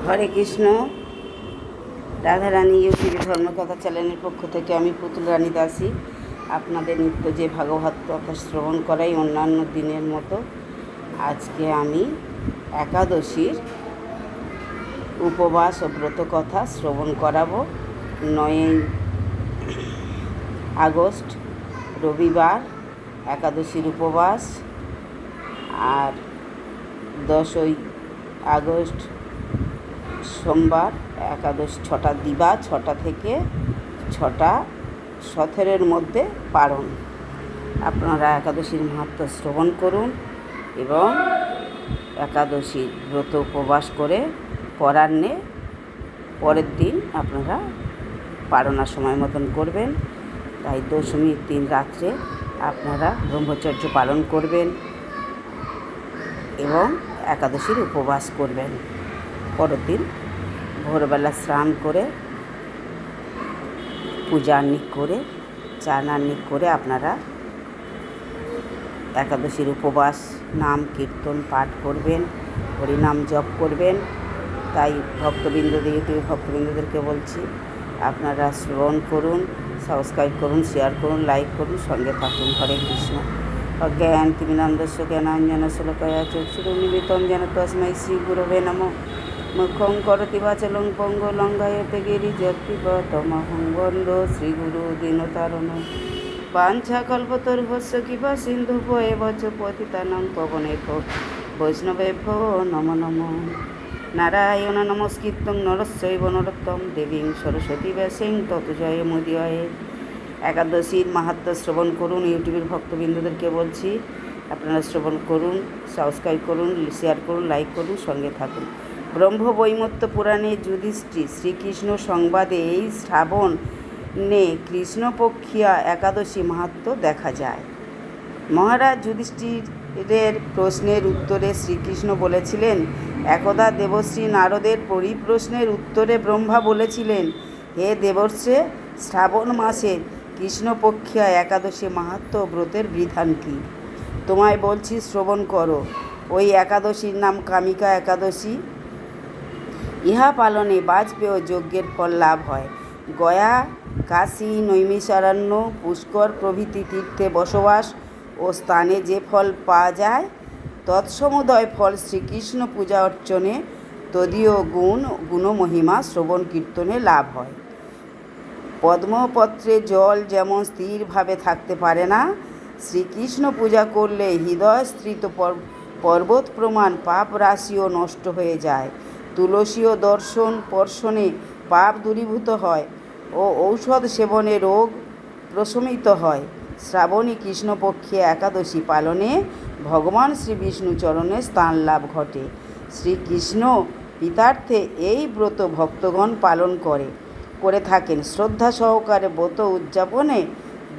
হরে Krishna. Radharani YouTube ধর্মকথা চ্যানেলের পক্ষ থেকে আমি পুতুল রানী দাসী আপনাদের নিত্য যে ভাগবত কথা শ্রবণ করাই অন্যান্য দিনের মতো আজকে আমি একাদশীর উপবাস ও ব্রত কথা শ্রবণ করাবো। 9ই আগস্ট রবিবার একাদশীর উপবাস, আর 10ই আগস্ট সোমবার একাদশ 6টা দিবা, 6টা থেকে 6টা 17-এর মধ্যে পারণ। আপনারা একাদশীর মাহাত্ম্য শ্রবণ করুন এবং একাদশীর ব্রত উপবাস করে পরাহ্নে পরের দিন আপনারা পারণার সময় মতন করবেন। তাই দশমীর দিন রাত্রে আপনারা ব্রহ্মচর্য পালন করবেন এবং একাদশীর উপবাস করবেন। পরের দিন ভোরবেলা স্নান করে পূজা আহ্নিক করে চান আহ্নিক করে আপনারা একাদশীর উপবাস নাম কীর্তন পাঠ করবেন, হরিনাম জপ করবেন। তাই ভক্তবৃন্দদেরকে বলছি, আপনারা শ্রবণ করুন, সাবস্ক্রাইব করুন, শেয়ার করুন, লাইক করুন, সঙ্গে থাকুন। হরে কৃষ্ণ। অজ্ঞান তিমিরান্ধস্য জ্ঞানাঞ্জন শলাকয়া চক্ষুরুন্মিলিতং যেন তস্मै শ্রীগুরবে নমঃ। মুখং করোতি বাচালং পঙ্গু লঙ্ঘয়তে গিরিযৎকিপতমহং বন্দে শ্রীগুরু দীনতারিণং। বাঞ্ছাকল্পতরুভ্যশ্চ কৃপা সিন্ধুভ্যেব চ পতিতানাং পাবনেভ্যো বৈষ্ণবেভ্যো নমো নমঃ। নারায়ণ নমস্কৃত্যং নরস্যৈব নরোত্তমং দেবীং সরস্বতী ব্যাসং ততো জয়মুদীরয়ে। একাদশীর মাহাত্ম্য শ্রবণ করুন। ইউটিউবের ভক্তবৃন্দদেরকে বলছি, আপনারা শ্রবণ করুন, সাবস্ক্রাইব করুন, শেয়ার করুন, লাইক করুন, সঙ্গে থাকুন। ব্রহ্মবৈমত্য পুরাণে যুধিষ্ঠির শ্রীকৃষ্ণ সংবাদে এই শ্রাবণে কৃষ্ণপক্ষিয়া একাদশী মাহাত্ম্য দেখা যায়। মহারাজ যুধিষ্ঠিরের প্রশ্নের উত্তরে শ্রীকৃষ্ণ বলেছিলেন, একদা দেবশ্রী নারদের পরিপ্রশ্নের উত্তরে ব্রহ্মা বলেছিলেন, হে দেবর্ষে, শ্রাবণ মাসের কৃষ্ণপক্ষিয়া একাদশী মাহাত্ম্য ব্রতের বিধান কী? তোমায় বলছি, শ্রবণ করো। ওই একাদশীর নাম কামিকা একাদশী। ইহা পালনে বাজপেয় যজ্ঞের ফল লাভ হয়। গয়া, কাশী, নৈমিষারণ্য, পুষ্কর প্রভৃতি তীর্থে বসবাস ও স্থানে যে ফল পাওয়া যায়, তৎসমুদয় ফল শ্রীকৃষ্ণ পূজা অর্চনে তদীয় গুণমহিমা শ্রবণ কীর্তনে লাভ হয়। পদ্মপত্রে জল যেমন স্থিরভাবে থাকতে পারে না, শ্রীকৃষ্ণ পূজা করলে হৃদয়স্থিত পর্বত প্রমাণ পাপ রাশিও নষ্ট হয়ে যায়। তুলসীয় স্পর্শনে পাপ দূরীভূত হয় ও ঔষধ সেবনে রোগ প্রশমিত হয়। শ্রাবণী কৃষ্ণপক্ষে একাদশী পালনে ভগবান শ্রী বিষ্ণু চরণে স্থান লাভ ঘটে। শ্রীকৃষ্ণ পিতার্থে এই ব্রত ভক্তগণ পালন করে থাকেন। শ্রদ্ধা সহকারে ব্রত উদযাপনে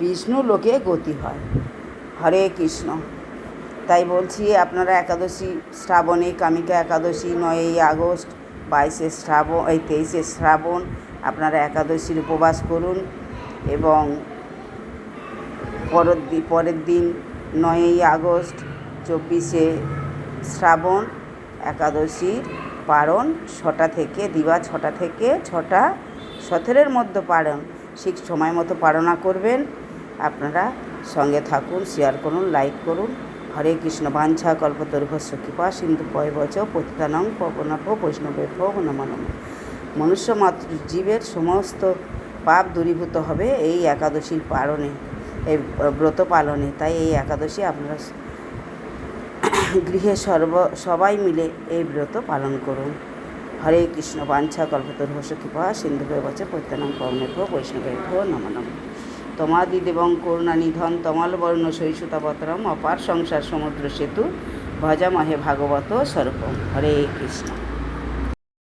বিষ্ণু লোকে গতি হয়। হরে কৃষ্ণ। তাই বলছি, আপনারা একাদশী শ্রাবণে কামিকা একাদশী 9ই আগস্ট, 23শে শ্রাবণ আপনারা একাদশীর উপবাস করুন এবং পরের দিন 9ই আগস্ট 24শে শ্রাবণ একাদশীর পারণ 6টা থেকে দিবা, 6টা থেকে 6টা 17-এর মধ্যে পারণ, ঠিক সময় মতো পারণা করবেন। আপনারা সঙ্গে থাকুন, শেয়ার করুন, লাইক করুন। হরে কৃষ্ণ। বাঞ্ছা কল্পতরুভ্যশ্চ কৃপা সিন্ধুভ্যেব চ পতিতানাং পাবনেভ্যো বৈষ্ণবেভ্যো নমো নমঃ। মনুষ্য মাত্র জীবের সমস্ত পাপ দূরীভূত হবে এই একাদশীর পালনে, এই ব্রত পালনে। তাই এই একাদশী আপনারা গৃহে সবাই মিলে এই ব্রত পালন করুন। হরে কৃষ্ণ। বাঞ্ছা কল্পতরুভ্যশ্চ কৃপা সিন্ধুভ্যেব চ পতিতানাং পাবনেভ্যো বৈষ্ণবেভ্যো নমো নমঃ। তমাদিদেবং করুণানিধন তমালবর্ণ শৈশুতাবতরম অপার সংসার সমুদ্র সেতু ভজামহে ভাগবত স্বরূপম। হরে কৃষ্ণ।